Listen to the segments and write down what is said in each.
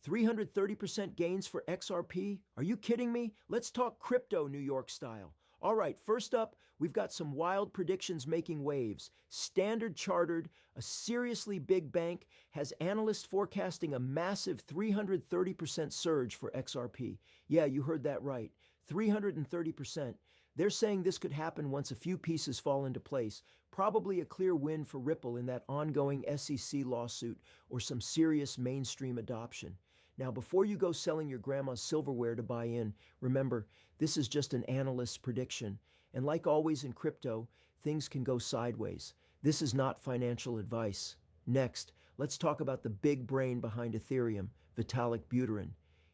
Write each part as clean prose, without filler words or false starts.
330% gains for XRP? Are you kidding me? Let's talk crypto New York style. All right, first up, we've got some wild predictions making waves. Standard Chartered, a seriously big bank, has analysts forecasting a massive 330% surge for XRP. Yeah, you heard that right. 330%. They're saying this could happen once a few pieces fall into place. Probably a clear win for Ripple in that ongoing SEC lawsuit or some serious mainstream adoption. Now, before you go selling your grandma's silverware to buy in, remember, this is just an analyst's prediction. And like always in crypto, things can go sideways. This is not financial advice. Next, let's talk about the big brain behind Ethereum, Vitalik Buterin.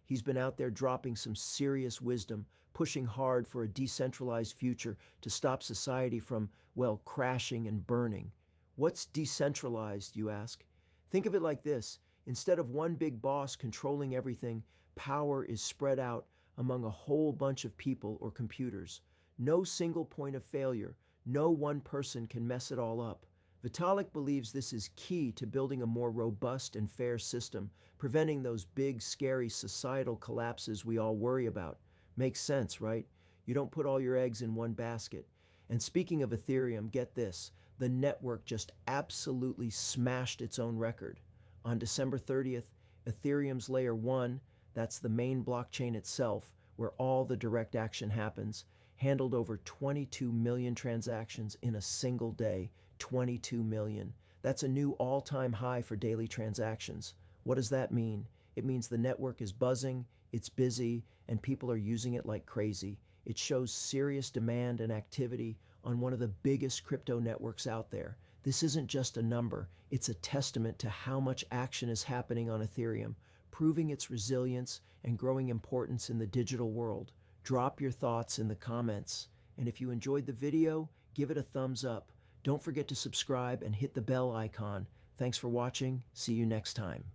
He's been out there dropping some serious wisdom, pushing hard for a decentralized future to stop society from, well, crashing and burning. What's decentralized, you ask? Think of it like this. Instead of one big boss controlling everything, power is spread out among a whole bunch of people or computers. No single point of failure. No one person can mess it all up. Vitalik believes this is key to building a more robust and fair system, preventing those big, scary societal collapses we all worry about. Makes sense, right? You don't put all your eggs in one basket. And speaking of Ethereum, get this. The network just absolutely smashed its own record. On December 30th, Ethereum's Layer 1, that's the main blockchain itself, where all the direct action happens, handled over 22 million transactions in a single day. 22 million. That's a new all-time high for daily transactions. What does that mean? It means the network is buzzing, it's busy, and people are using it like crazy. It shows serious demand and activity on one of the biggest crypto networks out there. This isn't just a number, it's a testament to how much action is happening on Ethereum, proving its resilience and growing importance in the digital world. Drop your thoughts in the comments. And if you enjoyed the video, give it a thumbs up. Don't forget to subscribe and hit the bell icon. Thanks for watching. See you next time.